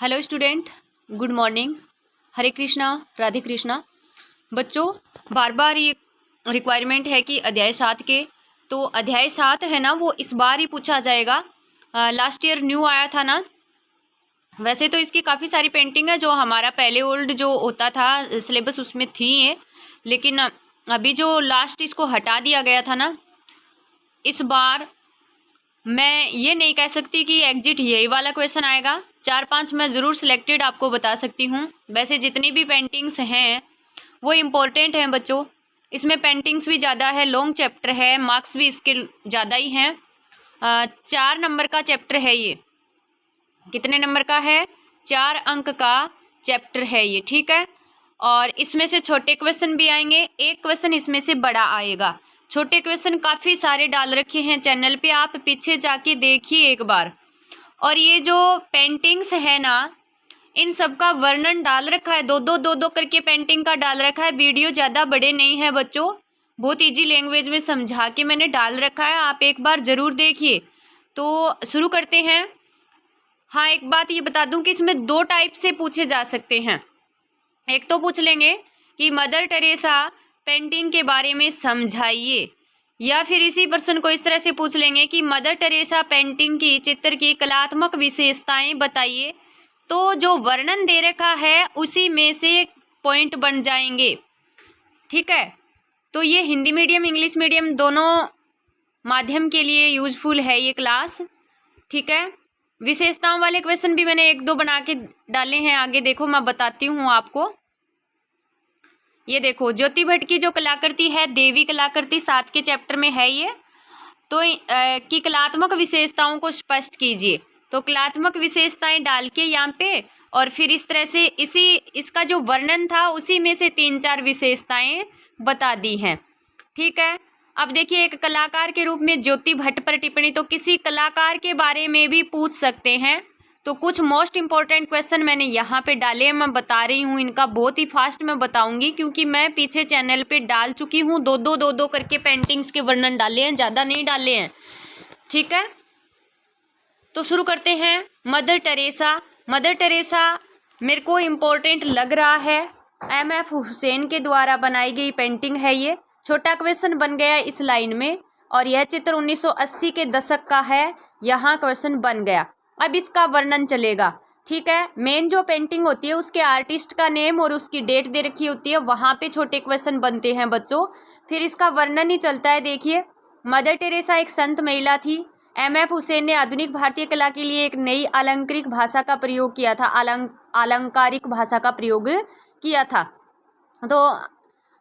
Hello student, good morning. हरे कृष्णा, राधे कृष्णा। बच्चों, बार बार ये रिक्वायरमेंट है कि अध्याय 7 के, तो अध्याय 7 है ना, वो इस बार ही पूछा जाएगा। लास्ट ईयर न्यू आया था ना। वैसे तो इसकी काफ़ी सारी पेंटिंग है जो हमारा पहले ओल्ड जो होता था सिलेबस उसमें थी है, लेकिन अभी जो लास्ट इसको हटा दिया गया था ना, इस बार मैं ये नहीं कह सकती कि एग्जिट यही वाला क्वेश्चन आएगा। 4-5 मैं ज़रूर सिलेक्टेड आपको बता सकती हूँ। वैसे जितनी भी पेंटिंग्स हैं वो इम्पोर्टेंट हैं बच्चों। इसमें पेंटिंग्स भी ज़्यादा है, लॉन्ग चैप्टर है, मार्क्स भी इसके ज़्यादा ही हैं। 4 नंबर का चैप्टर है ये। कितने नंबर का है? 4 अंक का चैप्टर है ये, ठीक है। और इसमें से छोटे क्वेश्चन भी आएंगे, एक क्वेश्चन इसमें से बड़ा आएगा। छोटे क्वेश्चन काफ़ी सारे डाल रखे हैं चैनल पे, आप पीछे जाके देखिए एक बार। और ये जो पेंटिंग्स है ना, इन सब का वर्णन डाल रखा है, दो करके पेंटिंग का डाल रखा है। वीडियो ज़्यादा बड़े नहीं है बच्चों, बहुत इजी लैंग्वेज में समझा के मैंने डाल रखा है, आप एक बार ज़रूर देखिए। तो शुरू करते हैं। हाँ, एक बात ये बता दूं कि इसमें 2 टाइप से पूछे जा सकते हैं। एक तो पूछ लेंगे कि मदर टेरेसा पेंटिंग के बारे में समझाइए, या फिर इसी पर्सन को इस तरह से पूछ लेंगे कि मदर टेरेसा पेंटिंग की चित्र की कलात्मक विशेषताएं बताइए। तो जो वर्णन दे रखा है उसी में से पॉइंट बन जाएंगे, ठीक है। तो ये हिंदी मीडियम इंग्लिश मीडियम दोनों माध्यम के लिए यूजफुल है ये क्लास, ठीक है। विशेषताओं वाले क्वेश्चन भी मैंने 1-2 बना के डाले हैं, आगे देखो मैं बताती हूँ आपको। ये देखो, ज्योति भट्ट की जो कलाकृति है, देवी कलाकृति 7 के चैप्टर में है ये। तो की कलात्मक विशेषताओं को स्पष्ट कीजिए। तो कलात्मक विशेषताएं डाल के यहाँ पे, और फिर इस तरह से इसका जो वर्णन था उसी में से 3-4 विशेषताएं बता दी हैं, ठीक है। अब देखिए, एक कलाकार के रूप में ज्योति भट्ट पर टिप्पणी, तो किसी कलाकार के बारे में भी पूछ सकते हैं। तो कुछ मोस्ट इम्पॉर्टेंट क्वेश्चन मैंने यहाँ पे डाले हैं, मैं बता रही हूँ। इनका बहुत ही फास्ट मैं बताऊँगी क्योंकि मैं पीछे चैनल पे डाल चुकी हूँ, दो करके पेंटिंग्स के वर्णन डाले हैं, ज़्यादा नहीं डाले हैं, ठीक है। तो शुरू करते हैं। मदर टेरेसा मेरे को इम्पोर्टेंट लग रहा है, MF हुसैन के द्वारा बनाई गई पेंटिंग है ये। छोटा क्वेश्चन बन गया इस लाइन में, और यह चित्र 1980 के दशक का है, यहाँ क्वेश्चन बन गया। अब इसका वर्णन चलेगा, ठीक है। मेन जो पेंटिंग होती है उसके आर्टिस्ट का नेम और उसकी डेट दे रखी होती है, वहाँ पे छोटे क्वेश्चन बनते हैं बच्चों। फिर इसका वर्णन ही चलता है। देखिए, मदर टेरेसा एक संत महिला थी। MF हुसैन ने आधुनिक भारतीय कला के लिए एक नई अलंकारिक भाषा का प्रयोग किया था, अलंकारिक भाषा का प्रयोग किया था। तो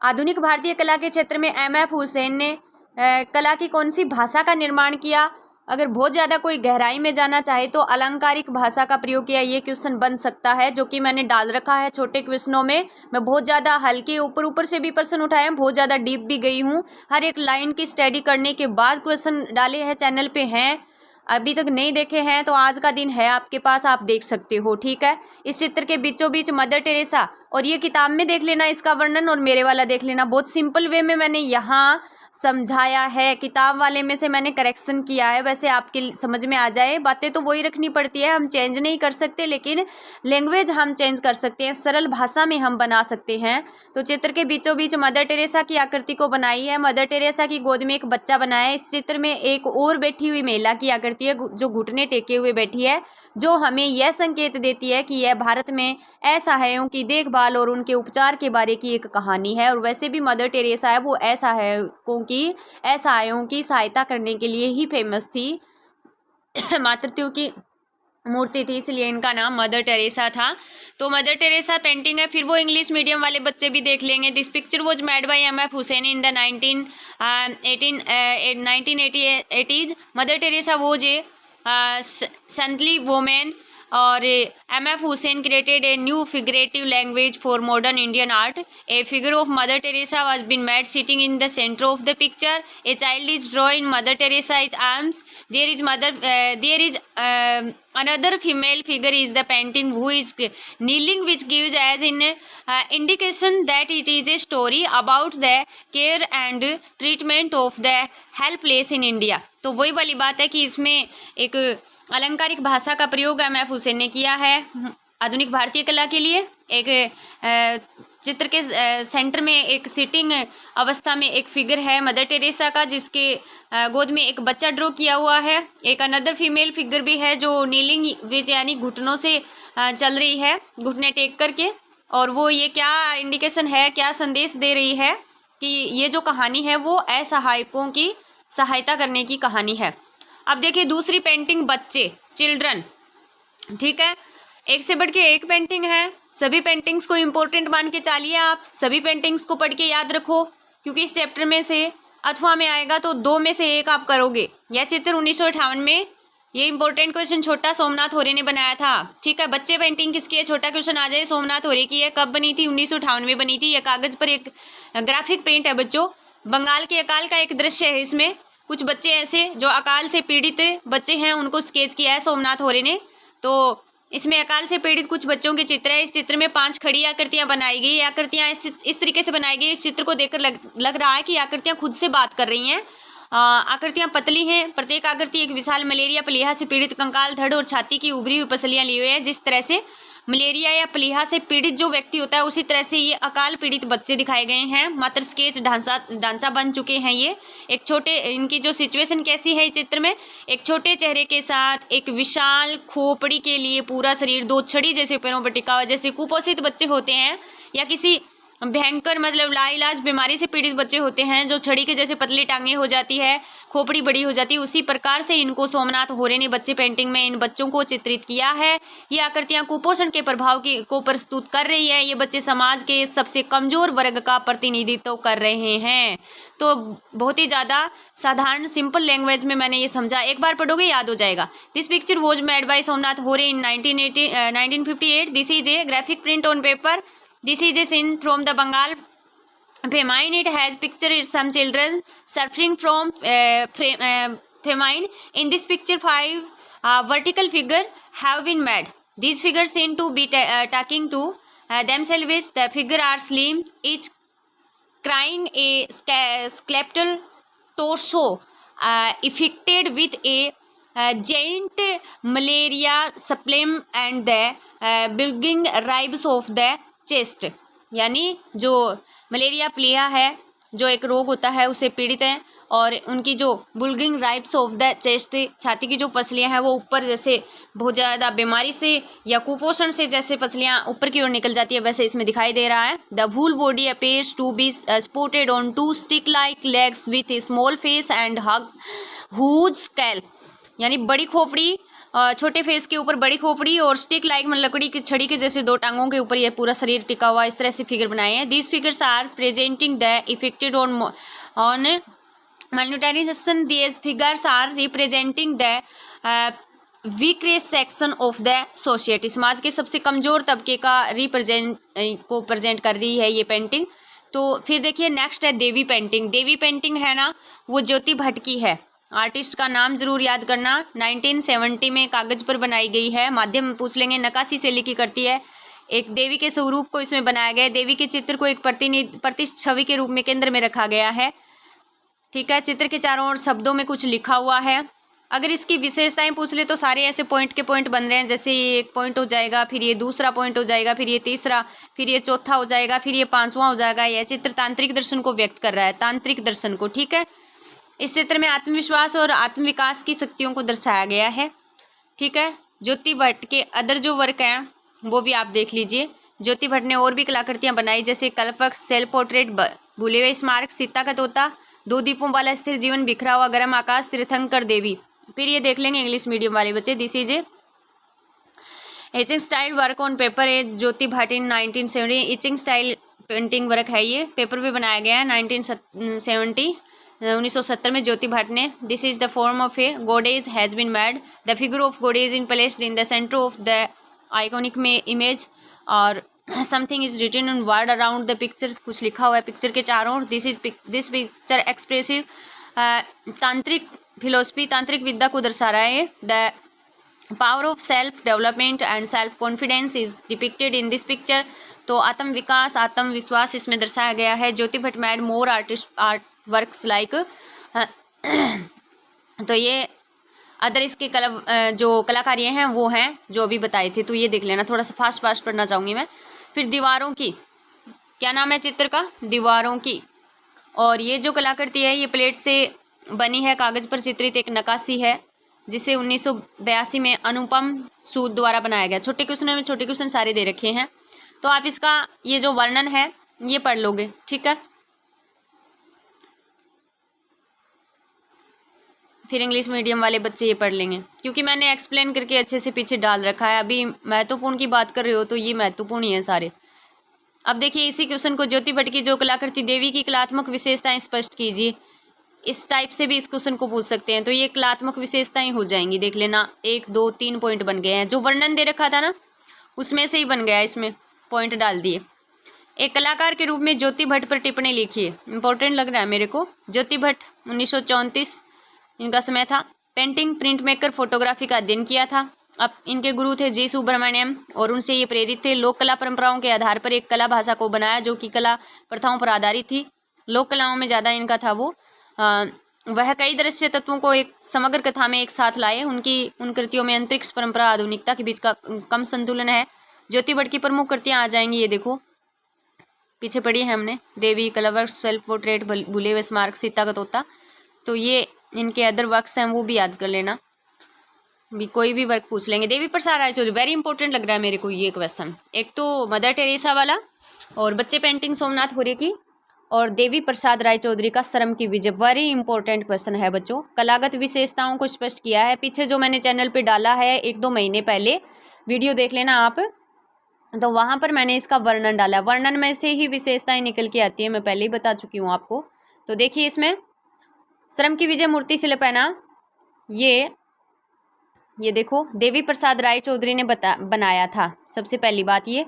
आधुनिक भारतीय कला के क्षेत्र में MF हुसैन ने कला की कौन सी भाषा का निर्माण किया? अगर बहुत ज़्यादा कोई गहराई में जाना चाहे तो अलंकारिक भाषा का प्रयोग किया, ये क्वेश्चन बन सकता है, जो कि मैंने डाल रखा है छोटे क्वेश्चनों में। मैं बहुत ज़्यादा हल्के ऊपर से भी प्रश्न उठाए हैं, बहुत ज़्यादा डीप भी गई हूँ। हर एक लाइन की स्टडी करने के बाद क्वेश्चन डाले हैं, चैनल पे हैं। अभी तक नहीं देखे हैं तो आज का दिन है आपके पास, आप देख सकते हो, ठीक है। इस चित्र के बीचों बीच मदर टेरेसा, और ये किताब में देख लेना इसका वर्णन, और मेरे वाला देख लेना। बहुत सिंपल वे में मैंने यहाँ समझाया है, किताब वाले में से मैंने करेक्शन किया है। वैसे आपके समझ में आ जाए, बातें तो वही रखनी पड़ती है, हम चेंज नहीं कर सकते, लेकिन लैंग्वेज हम चेंज कर सकते हैं, सरल भाषा में हम बना सकते हैं। तो चित्र के बीचों बीच मदर टेरेसा की आकृति को बनाई है। मदर टेरेसा की गोद में एक बच्चा बनाया है। इस चित्र में एक और बैठी हुई महिला की आकृति है जो घुटने टेके हुए बैठी है, जो हमें यह संकेत देती है कि यह भारत में असहायों की देखभाल और उनके उपचार के बारे की एक कहानी है। और वैसे भी मदर टेरेसा है वो असहायों की सहायता करने के लिए ही फेमस थी, मातृत्व की मूर्ति थी, इसलिए इनका नाम मदर टेरेसा था। तो मदर टेरेसा पेंटिंग है, फिर वो इंग्लिश मीडियम वाले बच्चे भी देख लेंगे। This picture was made by MF Hussain in the 1980s। Mother Teresa was a saintly woman, और MF Hussain created a new figurative language for modern Indian art. A figure of Mother Teresa was been made sitting in the center of the picture. A child is drawing Mother Teresa's arms. There is another female figure is the painting who is kneeling, which gives as in indication that it is a story about the care and treatment of the helpless in India. तो वही वाली बात है कि इसमें एक अलंकारिक भाषा का प्रयोग MF हुसैन ने किया है। आधुनिक भारतीय कला के लिए एक चित्र के सेंटर में एक सिटिंग अवस्था में एक फिगर है मदर टेरेसा का, जिसके गोद में एक बच्चा ड्रॉ किया हुआ है। एक अनदर फीमेल फिगर भी है जो नीलिंग विच यानी घुटनों से चल रही है, घुटने टेक करके। और वो ये क्या इंडिकेशन है, क्या संदेश दे रही है कि ये जो कहानी है वो असहायकों की सहायता करने की कहानी है। अब देखिए दूसरी पेंटिंग, बच्चे, चिल्ड्रन। ठीक है, एक से बढ़ के एक पेंटिंग है। सभी पेंटिंग्स को इम्पोर्टेंट मान के चलिए, आप सभी पेंटिंग्स को पढ़ के याद रखो, क्योंकि इस चैप्टर में से अथवा में आएगा तो दो में से एक आप करोगे। यह चित्र 1958 में, ये इंपॉर्टेंट क्वेश्चन छोटा सोमनाथ होरे ने बनाया था। ठीक है, बच्चे पेंटिंग किसकी है, छोटा क्वेश्चन आ जाए, सोमनाथ होरे की है। कब बनी थी, 1958 में बनी थी। यह कागज पर एक ग्राफिक प्रिंट है बच्चों। बंगाल के अकाल का एक दृश्य है, इसमें कुछ बच्चे ऐसे जो अकाल से पीड़ित बच्चे हैं उनको स्केच किया है सोमनाथ होरे ने। तो इसमें अकाल से पीड़ित कुछ बच्चों के चित्र है। इस चित्र में 5 खड़ी आकृतियां बनाई गई। आकृतियां इस तरीके से बनाई गई, इस चित्र को देखकर लग रहा है कि आकृतियां खुद से बात कर रही हैं। आकृतियां पतली हैं, प्रत्येक आकृति एक विशाल मलेरिया प्लीहा से पीड़ित कंकाल, धड़ और छाती की उभरी हुई पसलियां लिए हुए हैं। जिस तरह से मलेरिया या प्लीहा से पीड़ित जो व्यक्ति होता है, उसी तरह से ये अकाल पीड़ित बच्चे दिखाए गए हैं। मात्र स्केच ढांचा बन चुके हैं। ये एक छोटे, इनकी जो सिचुएशन कैसी है इस चित्र में, एक छोटे चेहरे के साथ एक विशाल खोपड़ी के लिए पूरा शरीर 2 छड़ी जैसे पैरों पर टिका हुआ, जैसे कुपोषित बच्चे होते हैं या किसी भयंकर मतलब लाइलाज बीमारी से पीड़ित बच्चे होते हैं, जो छड़ी के जैसे पतली टांगे हो जाती है, खोपड़ी बड़ी हो जाती है, उसी प्रकार से इनको सोमनाथ होरे ने बच्चे पेंटिंग में इन बच्चों को चित्रित किया है। ये आकृतियां कुपोषण के प्रभाव को प्रस्तुत कर रही है। ये बच्चे समाज के सबसे कमजोर वर्ग का प्रतिनिधित्व कर रहे हैं। तो बहुत ही ज़्यादा साधारण सिंपल लैंग्वेज में मैंने ये समझा, एक बार पढ़ोगे याद हो जाएगा। This picture was made by Somnath होरे इन 1958। This is a graphic print on paper. This is a scene from the Bengal famine. It has pictured some children suffering from famine. In this picture, 5 vertical figures have been made. These figures seem to be talking to themselves. The figures are slim, each carrying a skeletal torso affected with a giant malaria spleen and the bulging ribs of the chest, यानी जो malaria प्लीहा है, जो एक रोग होता है, उससे पीड़ित हैं और उनकी जो बुल्गिंग राइब्स ऑफ द चेस्ट, छाती की जो पसलियां हैं वो ऊपर जैसे बहुत ज़्यादा बीमारी से या कुपोषण से जैसे पसलियां ऊपर की ओर निकल जाती है, वैसे इसमें दिखाई दे रहा है। The wool body appears to be sported on 2 stick like legs with small face and huge skull, यानी बड़ी खोपड़ी, छोटे फेस के ऊपर बड़ी खोपड़ी और स्टिक लाइक मतलब लकड़ी की छड़ी के जैसे 2 टांगों के ऊपर यह पूरा शरीर टिका हुआ, इस तरह से फिगर बनाए हैं। These figures are presenting the effected on malnutrition. These figures are representing the weakest section of the society. समाज के सबसे कमज़ोर तबके का प्रेजेंट कर रही है ये पेंटिंग। तो फिर देखिए नेक्स्ट है देवी पेंटिंग। देवी पेंटिंग है ना, वो ज्योति भट्ट की है। आर्टिस्ट का नाम जरूर याद करना। 1970 में कागज़ पर बनाई गई है। माध्यम पूछ लेंगे, नक्काशी शैली की करती है। एक देवी के स्वरूप को इसमें बनाया गया है। देवी के चित्र को एक प्रतिच्छवि के रूप में केंद्र में रखा गया है। ठीक है, चित्र के चारों ओर शब्दों में कुछ लिखा हुआ है। अगर इसकी विशेषताएं पूछ ले तो सारे ऐसे पॉइंट के पॉइंट बन रहे हैं, जैसे ये एक पॉइंट हो जाएगा, फिर ये दूसरा पॉइंट हो जाएगा, फिर ये तीसरा, फिर ये चौथा हो जाएगा, फिर ये 5वां हो जाएगा। यह चित्र तांत्रिक दर्शन को व्यक्त कर रहा है, तांत्रिक दर्शन को। ठीक है, इस चित्र में आत्मविश्वास और आत्मविकास की शक्तियों को दर्शाया गया है। ठीक है, ज्योति भट्ट के अदर जो वर्क हैं वो भी आप देख लीजिए। ज्योति भट्ट ने और भी कलाकृतियाँ बनाई, जैसे कल्पक, सेल्फ पोर्ट्रेट, भूले हुए स्मारक, सीता का तोता, 2 दीपों वाला स्थिर जीवन, बिखरा हुआ गर्म आकाश, तीर्थंकर देवी। फिर ये देख लेंगे इंग्लिश मीडियम वाले बच्चे, this is etching style work on paper है Jyoti Bhatt in 1970। Etching style painting work है, ये पेपर पे बनाया गया है 1970 में ज्योति भट्ट ने। This is the form of a goddess has been made. The figure of goddess in placed in the centre of the iconic में इमेज और something is written on word around the picture, कुछ लिखा हुआ है picture के चारों ओर। This picture expressive tantric philosophy, तांत्रिक विद्या को दर्शा रहा है। The power of self development and self confidence is depicted in this picture. तो आत्म विकास, आत्मविश्वास इसमें दर्शाया गया है। Jyoti Bhatt mad more art works like तो ये अदर इसके जो कलाकारियाँ हैं वो हैं जो अभी बताए थे, तो ये देख लेना। थोड़ा सा फास्ट पढ़ना चाहूँगी मैं। फिर दीवारों की, क्या नाम है चित्र का? दीवारों की। और ये जो कलाकृति है ये प्लेट से बनी है, कागज़ पर चित्रित एक नक्काशी है जिसे 1982 में अनुपम सूद द्वारा बनाया गया। छोटे क्वेश्चन सारे दे रखे हैं, तो आप इसका ये जो वर्णन है ये पढ़ लोगे, ठीक है। फिर इंग्लिश मीडियम वाले बच्चे ये पढ़ लेंगे, क्योंकि मैंने एक्सप्लेन करके अच्छे से पीछे डाल रखा है। अभी महत्वपूर्ण की बात कर रहे हो तो ये महत्वपूर्ण ही है सारे। अब देखिए इसी क्वेश्चन को, ज्योति भट्ट की जो कलाकृति देवी की कलात्मक विशेषताएं स्पष्ट कीजिए। इस टाइप से भी इस क्वेश्चन को पूछ सकते हैं, तो ये कलात्मक विशेषताएं हो जाएंगी। देख लेना, 1 2 3 पॉइंट बन गए हैं। जो वर्णन दे रखा था ना उसमें से ही बन गया, इसमें पॉइंट डाल दिए। एक कलाकार के रूप में ज्योति भट्ट पर टिप्पणी लिखिए। इंपॉर्टेंट लग रहा है मेरे को। ज्योति भट्ट 1934 इनका समय था। पेंटिंग, प्रिंट मेकर, फोटोग्राफी का अध्ययन किया था। अब इनके गुरु थे जी सुब्रमण्यम और उनसे ये प्रेरित थे। लोक कला परंपराओं के आधार पर एक कला भाषा को बनाया जो कि कला प्रथाओं पर आधारित थी। लोक कलाओं में ज़्यादा इनका था वो। वह कई दृश्य तत्वों को एक समग्र कथा में एक साथ लाए। उन कृतियों में अंतरिक्ष, परंपरा, आधुनिकता के बीच का कम संतुलन है। ज्योति भट्ट की प्रमुख कृतियाँ आ जाएंगी, ये देखो पीछे पढ़ी है हमने। देवी, कलावर्क, सेल्फ पोर्ट्रेट, भूले हुए स्मारक, सीता का तोता। तो ये इनके अदर वर्क्स हैं वो भी याद कर लेना, भी कोई भी वर्क पूछ लेंगे। देवी प्रसाद रायचौधरी, वेरी इंपॉर्टेंट लग रहा है मेरे को ये क्वेश्चन। एक तो मदर टेरेसा वाला और बच्चे पेंटिंग सोमनाथ होरे की, और देवी प्रसाद रायचौधरी का श्रम की विजय, वेरी इंपॉर्टेंट क्वेश्चन है बच्चों। कलागत विशेषताओं को स्पष्ट किया है। पीछे जो मैंने चैनल पे डाला है 1-2 महीने पहले वीडियो देख लेना आप, तो वहाँ पर मैंने इसका वर्णन डाला। वर्णन में से ही विशेषताएं निकल के आती है, मैं पहले ही बता चुकी हूँ आपको। तो देखिए इसमें श्रम की विजय मूर्ति शिल्प है ना, ये देखो देवी प्रसाद रायचौधरी ने बनाया था, सबसे पहली बात ये।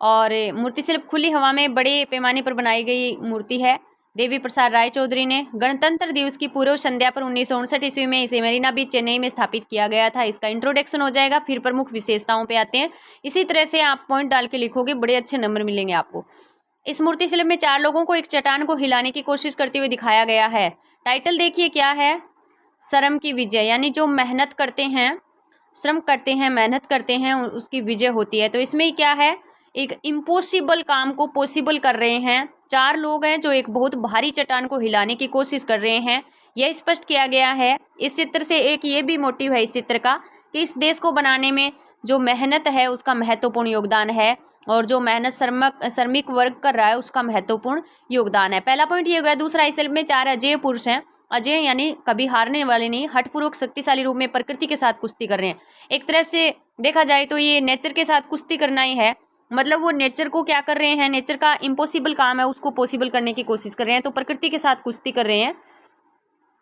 और मूर्ति शिल्प खुली हवा में बड़े पैमाने पर बनाई गई मूर्ति है। देवी प्रसाद रायचौधरी ने गणतंत्र दिवस की पूर्व संध्या पर 1959 ईस्वी में इसे मरीना बीच चेन्नई में स्थापित किया गया था। इसका इंट्रोडक्शन हो जाएगा, फिर प्रमुख विशेषताओं पे आते हैं। इसी तरह से आप पॉइंट डाल के लिखोगे, बड़े अच्छे नंबर मिलेंगे आपको। इस मूर्ति शिल्प में 4 लोगों को एक चट्टान को हिलाने की कोशिश करते हुए दिखाया गया है। टाइटल देखिए क्या है, श्रम की विजय, यानी जो मेहनत करते हैं, श्रम करते हैं, मेहनत करते हैं, उसकी विजय होती है। तो इसमें क्या है, एक इम्पॉसिबल काम को पॉसिबल कर रहे हैं। 4 लोग हैं जो एक बहुत भारी चट्टान को हिलाने की कोशिश कर रहे हैं, यह स्पष्ट किया गया है इस चित्र से। एक ये भी मोटिव है इस चित्र का कि इस देश को बनाने में जो मेहनत है उसका महत्वपूर्ण योगदान है, और जो मेहनत श्रमिक वर्ग कर रहा है उसका महत्वपूर्ण योगदान है। पहला पॉइंट ये हो गया। दूसरा, इस फिल्म में 4 अजेय पुरुष हैं। अजय यानी कभी हारने वाले नहीं, हठपूर्वक शक्तिशाली रूप में प्रकृति के साथ कुश्ती कर रहे हैं। एक तरफ से देखा जाए तो ये नेचर के साथ कुश्ती करना ही है, मतलब वो नेचर को क्या कर रहे हैं, नेचर का इम्पॉसिबल काम है उसको पॉसिबल करने की कोशिश कर रहे हैं, तो प्रकृति के साथ कुश्ती कर रहे हैं।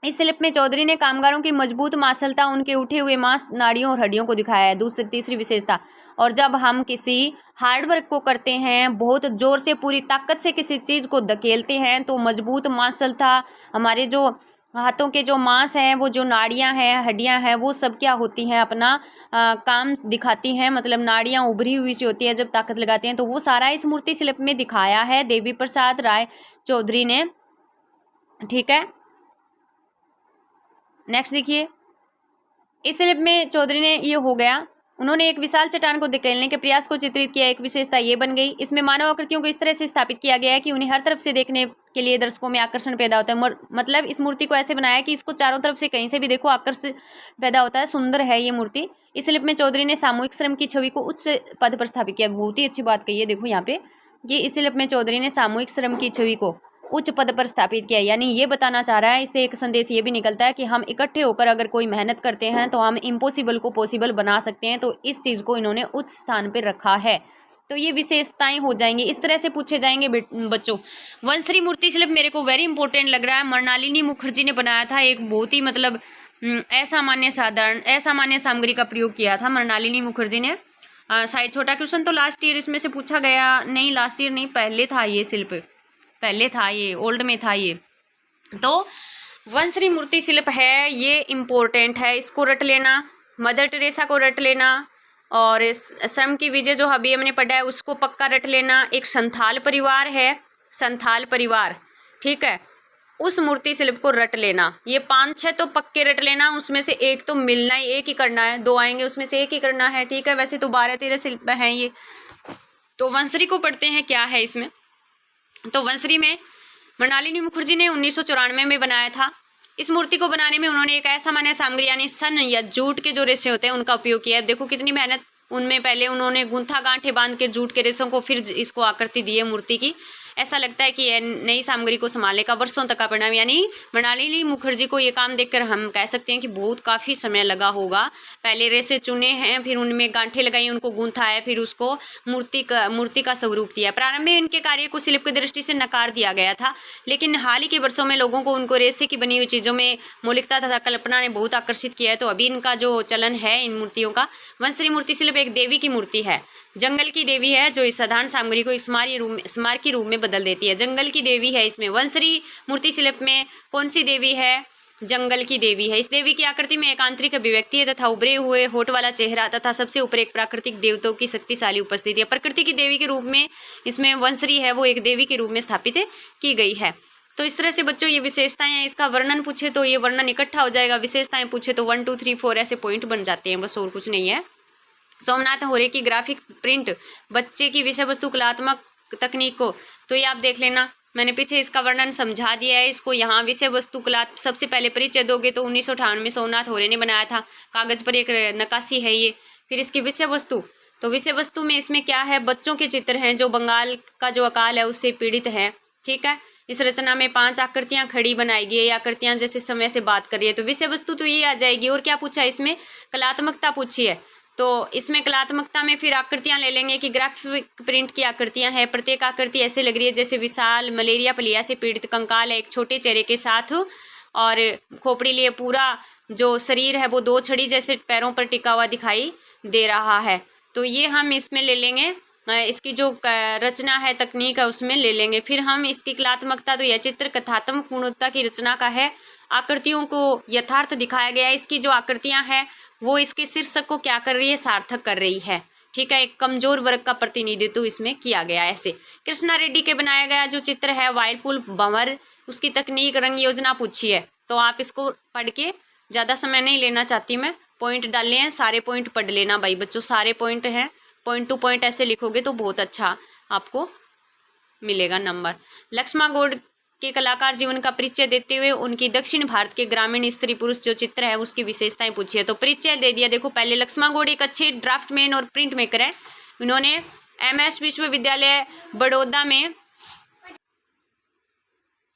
इस शिल्प में चौधरी ने कामगारों की मजबूत मांसलता, उनके उठे हुए मांस, नाड़ियों और हड्डियों को दिखाया है। तीसरी विशेषता, और जब हम किसी हार्डवर्क को करते हैं, बहुत जोर से पूरी ताकत से किसी चीज़ को धकेलते हैं, तो मजबूत मांसलता, हमारे जो हाथों के जो मांस हैं, वो जो नाड़ियां हैं, हड्डियां हैं, वो सब क्या होती हैं, अपना काम दिखाती हैं। मतलब नाड़ियां उभरी हुई सी होती है जब ताकत लगाते हैं, तो वो सारा इस मूर्ति शिल्प में दिखाया है देवी प्रसाद राय चौधरी ने, ठीक है। नेक्स्ट देखिए, इस शिल्प में चौधरी ने ये हो गया, उन्होंने एक विशाल चट्टान को धकेलने के प्रयास को चित्रित किया। एक विशेषता ये बन गई, इसमें मानव आकृतियों को इस तरह से स्थापित किया गया है कि उन्हें हर तरफ से देखने के लिए दर्शकों में आकर्षण पैदा होता है। मतलब इस मूर्ति को ऐसे बनाया कि इसको चारों तरफ से कहीं से भी देखो आकर्षण पैदा होता है। सुंदर है ये मूर्ति। इस शिल्प में चौधरी ने सामूहिक श्रम की छवि को उच्च पद पर स्थापित किया। बहुत ही अच्छी बात कही है, देखो यहाँ पे कि इस शिल्प में चौधरी ने सामूहिक श्रम की छवि को उच्च पद पर स्थापित किया, यानी ये बताना चाह रहा है, इससे एक संदेश ये भी निकलता है कि हम इकट्ठे होकर अगर कोई मेहनत करते हैं तो हम इम्पॉसिबल को पॉसिबल बना सकते हैं। तो इस चीज़ को इन्होंने उच्च स्थान पर रखा है। तो ये विशेषताएं हो जाएंगी, इस तरह से पूछे जाएंगे बच्चों। वंशरी मूर्ति शिल्प मेरे को वेरी इंपॉर्टेंट लग रहा है। मृणालिनी मुखर्जी ने बनाया था, एक बहुत ही मतलब असामान्य सामग्री का प्रयोग किया था मृणालिनी मुखर्जी ने। शायद छोटा क्वेश्चन तो लास्ट ईयर इसमें से पूछा गया, नहीं लास्ट ईयर नहीं, पहले था ये शिल्प, पहले था ये, ओल्ड में था ये। तो वंशरी मूर्ति शिल्प है, ये इम्पोर्टेंट है, इसको रट लेना। मदर टेरेसा को रट लेना, और श्रम की विजय जो अभी हमने पढ़ा है उसको पक्का रट लेना। एक संथाल परिवार है, संथाल परिवार, ठीक है। उस मूर्ति शिल्प को रट लेना। ये 5-6 तो पक्के रट लेना, उसमें से एक तो मिलना ही, एक ही करना है। 2 आएंगे उसमें से एक ही करना है, ठीक है। वैसे तो 12-13 शिल्प हैं ये। तो वंसरी को पढ़ते हैं क्या है इसमें। तो वंसरी में मृणालिनी मुखर्जी ने 1994 में बनाया था। इस मूर्ति को बनाने में उन्होंने एक असामान्य सामग्री यानी सन या जूट के जो रेशे होते हैं उनका उपयोग किया है। देखो कितनी मेहनत उनमें, पहले उन्होंने गूंथा गांठे बांध के जूट के रेशों को फिर इसको आकृति दी है मूर्ति की। ऐसा लगता है कि यह नई सामग्री को संभालने का वर्षों तक का परिणाम, यानी मृणालिनी मुखर्जी को ये काम देखकर हम कह सकते हैं कि बहुत काफ़ी समय लगा होगा। पहले रेशे चुने हैं, फिर उनमें गांठे लगाई, उनको गूंथा है, फिर उसको मूर्ति का स्वरूप दिया। प्रारंभ में इनके कार्य को शिल्प की दृष्टि से नकार दिया गया था, लेकिन हाल ही के वर्षों में लोगों को उनको रेशे की बनी हुई चीज़ों में मौलिकता तथा कल्पना ने बहुत आकर्षित किया है। तो अभी इनका जो चलन है इन मूर्तियों का। वंसरी मूर्ति शिल्प एक देवी की मूर्ति है, जंगल की देवी है, जो इस साधारण सामग्री को स्मारकी रूप में बदल देती है। जंगल की देवी है इसमें। वंसरी मूर्ति शिल्प में कौन सी देवी है? जंगल की देवी है। इस देवी की आकृति में एक आंतरिक अभिव्यक्ति है तथा उभरे हुए होठ वाला चेहरा तथा सबसे ऊपर एक प्राकृतिक देवताओं की शक्तिशाली उपस्थिति है। प्रकृति की देवी के रूप में इसमें वंसरी है वो एक देवी के रूप में स्थापित की गई है। तो इस तरह से बच्चों ये विशेषताएं हैं। इसका वर्णन पूछे तो ये वर्णन इकट्ठा हो जाएगा, विशेषताएं पूछे तो 1 2 3 4 ऐसे पॉइंट बन जाते हैं, बस और कुछ नहीं है। सोमनाथ होरे की ग्राफिक प्रिंट बच्चे की विषय वस्तु कलात्मक तकनीक को, तो ये आप देख लेना, मैंने पीछे इसका वर्णन समझा दिया है। इसको यहाँ विषय वस्तु कला सबसे पहले परिचय दोगे तो 1958 में सोमनाथ होरे ने बनाया था। कागज़ पर एक नक्काशी है ये। फिर इसकी विषय वस्तु, तो विषय वस्तु में इसमें क्या है? बच्चों के चित्र हैं जो बंगाल का जो अकाल है उससे पीड़ित हैं, ठीक है। इस रचना में 5 आकृतियां खड़ी बनाई गई है। ये आकृतियां जैसे समय से बात कर रही है, तो विषय वस्तु तो ये आ जाएगी। और क्या पूछा इसमें? कलात्मकता पूछी है। तो इसमें कलात्मकता में फिर आकृतियां ले लेंगे कि ग्राफिक प्रिंट की आकृतियां हैं। प्रत्येक आकृति ऐसे लग रही है जैसे विशाल मलेरिया पलिया से पीड़ित कंकाल है एक छोटे चेहरे के साथ, और खोपड़ी लिए पूरा जो शरीर है वो 2 छड़ी जैसे पैरों पर टिका हुआ दिखाई दे रहा है। तो ये हम इसमें ले लेंगे। इसकी जो रचना है तकनीक है उसमें ले लेंगे। फिर हम इसकी कलात्मकता, तो यह चित्र कथात्मक गुणवत्ता की रचना का है। आकृतियों को यथार्थ दिखाया गया है। इसकी जो आकृतियां हैं वो इसके शीर्षक को क्या कर रही है? सार्थक कर रही है, ठीक है। एक कमजोर वर्ग का प्रतिनिधित्व इसमें किया गया है। ऐसे कृष्णा रेड्डी के बनाया गया जो चित्र है वाइल्डपुल भंवर, उसकी तकनीक रंग योजना पूछी है। तो आप इसको पढ़ के, ज़्यादा समय नहीं लेना चाहती मैं, पॉइंट डाले हैं, सारे पॉइंट पढ़ लेना भाई बच्चों, सारे पॉइंट हैं। पॉइंट टू पॉइंट ऐसे लिखोगे तो बहुत अच्छा आपको मिलेगा नंबर। लक्ष्मा गौड़ के कलाकार जीवन का परिचय देते हुए उनकी दक्षिण भारत के ग्रामीण स्त्री पुरुष जो चित्र है उसकी विशेषताएं पूछी है। तो परिचय दे दिया। देखो पहले लक्ष्मा गौड़ एक अच्छे ड्राफ्टमैन और प्रिंट मेकर है। उन्होंने MS विश्वविद्यालय बड़ौदा में,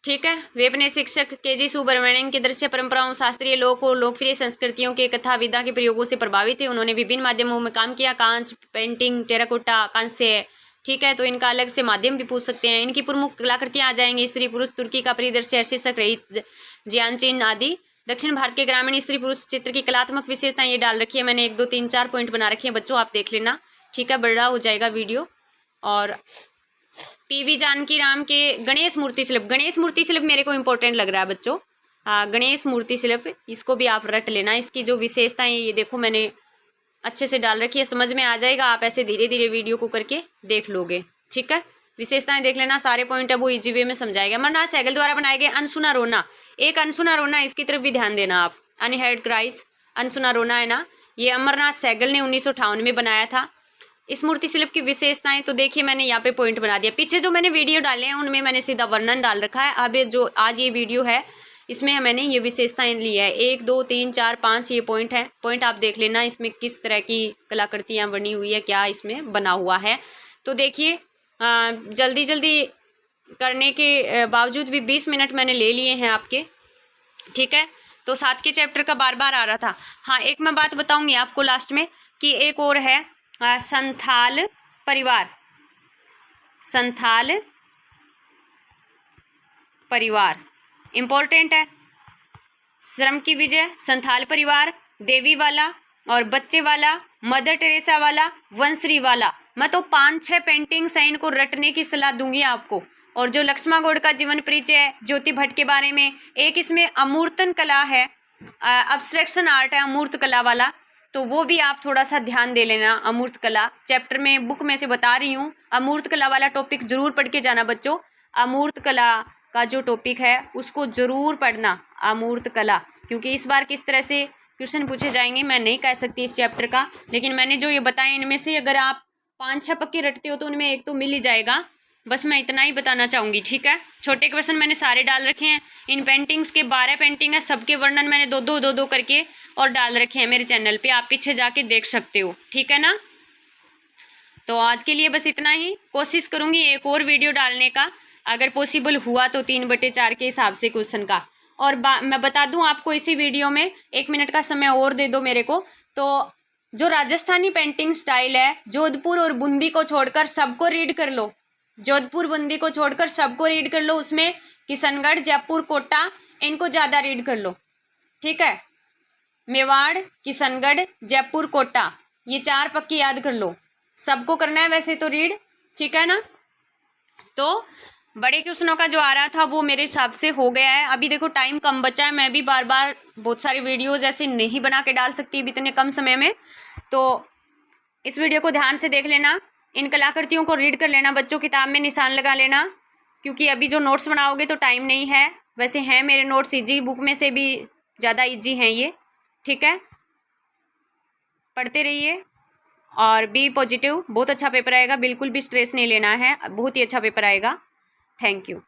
ठीक है, वे अपने शिक्षक KG सुब्रमण्यम के दृश्य परंपराओं, शास्त्रीय लोक और लोकप्रिय संस्कृतियों के कथा विधा के प्रयोगों से प्रभावित थे। उन्होंने विभिन्न माध्यमों में काम किया, कांच, पेंटिंग, टेराकोटा, कांस्य, ठीक है। तो इनका अलग से माध्यम भी पूछ सकते हैं। इनकी प्रमुख कलाकृतियां आ जाएंगी स्त्री पुरुष, तुर्की का परिदृश्य, शीर्षक रहित, जियानचिन आदि। दक्षिण भारत के ग्रामीण स्त्री पुरुष चित्र की कलात्मक विशेषताएं ये डाल रखी है मैंने, 1 2 3 4 पॉइंट बना रखे हैं बच्चों, आप देख लेना, ठीक है। बड़ा हो जाएगा वीडियो। और PV जानकी राम के गणेश मूर्ति शिल्प, गणेश मूर्ति शिल्प मेरे को इंपॉर्टेंट लग रहा है बच्चों। गणेश मूर्ति शिल्प, इसको भी आप रट लेना। इसकी जो विशेषताएं ये देखो मैंने अच्छे से डाल रखी है, समझ में आ जाएगा। आप ऐसे धीरे धीरे वीडियो को करके देख लोगे, ठीक है। विशेषताएं देख लेना, सारे पॉइंट है वो इजी वे में समझाएगा। अमरनाथ सहगल द्वारा बनाए गए अनसुना रोना, एक अनसुना रोना, इसकी तरफ भी ध्यान देना आप। अनहर्ड क्राइज, अनसुना रोना है ना, ये अमरनाथ सहगल ने 1958 में बनाया था। इस मूर्ति शिल्प की विशेषताएं तो देखिए मैंने यहाँ पे पॉइंट बना दिया। पीछे जो मैंने वीडियो डाले हैं उनमें मैंने सीधा वर्णन डाल रखा है। अब जो आज ये वीडियो है इसमें मैंने ये विशेषताएं ली है। 1 2 3 4 5 ये पॉइंट है। पॉइंट आप देख लेना इसमें किस तरह की कलाकृतियाँ बनी हुई है, क्या इसमें बना हुआ है। तो देखिए जल्दी जल्दी करने के बावजूद भी 20 मिनट मैंने ले लिए हैं आपके, ठीक है। तो 7 के चैप्टर का बार बार आ रहा था। हाँ, एक मैं बात बताऊँगी आपको लास्ट में कि एक और है संथाल परिवार, संथाल परिवार इम्पोर्टेंट है। श्रम की विजय, संथाल परिवार, देवी वाला और बच्चे वाला, मदर टेरेसा वाला, वंसरी वाला। मैं तो 5-6 पेंटिंग्स हैं, इनको रटने की सलाह दूंगी आपको। और जो लक्ष्मा गौड़ का जीवन परिचय, ज्योति भट्ट के बारे में, एक इसमें अमूर्तन कला है, अब्स्ट्रक्शन आर्ट है अमूर्त कला वाला, तो वो भी आप थोड़ा सा ध्यान दे लेना। अमूर्त कला चैप्टर में बुक में से बता रही हूँ, अमूर्त कला वाला टॉपिक जरूर पढ़ के जाना बच्चों। अमूर्त कला का जो टॉपिक है उसको ज़रूर पढ़ना, अमूर्त कला, क्योंकि इस बार किस तरह से क्वेश्चन पूछे जाएंगे मैं नहीं कह सकती इस चैप्टर का, लेकिन मैंने जो ये बताया इनमें से अगर आप 5-6 पक्के रटते हो तो उनमें एक तो मिल ही जाएगा। बस मैं इतना ही बताना चाहूँगी, ठीक है। छोटे क्वेश्चन मैंने सारे डाल रखे हैं। इन पेंटिंग्स के 12 पेंटिंग है, सबके वर्णन मैंने दो करके और डाल रखे हैं मेरे चैनल पे, आप पीछे जाके देख सकते हो, ठीक है ना। तो आज के लिए बस इतना ही। कोशिश करूँगी एक और वीडियो डालने का, अगर पॉसिबल हुआ तो 3/4 के हिसाब से क्वेश्चन का। और मैं बता दूं आपको इसी वीडियो में, 1 मिनट का समय और दे दो मेरे को, तो जो राजस्थानी पेंटिंग स्टाइल है, जोधपुर और बूंदी को छोड़कर सबको रीड कर लो। जोधपुर बूंदी को छोड़कर सबको रीड कर लो। उसमें किशनगढ़, जयपुर, कोटा, इनको ज़्यादा रीड कर लो, ठीक है। मेवाड़, किशनगढ़, जयपुर, कोटा, ये 4 पक्की याद कर लो। सबको करना है वैसे तो रीड, ठीक है ना। तो बड़े क्वेश्चनों का जो आ रहा था वो मेरे हिसाब से हो गया है। अभी देखो टाइम कम बचा है, मैं भी बार बार बहुत सारी वीडियोस ऐसे नहीं बना के डाल सकती अभी इतने कम समय में। तो इस वीडियो को ध्यान से देख लेना, इन कलाकृतियों को रीड कर लेना बच्चों, किताब में निशान लगा लेना, क्योंकि अभी जो नोट्स बनाओगे तो टाइम नहीं है। वैसे हैं मेरे नोट्स ईजी, बुक में से भी ज़्यादा ईजी हैं ये, ठीक है। पढ़ते रहिए और बी पॉजिटिव, बहुत अच्छा पेपर आएगा, बिल्कुल भी स्ट्रेस नहीं लेना है, बहुत ही अच्छा पेपर आएगा। Thank you.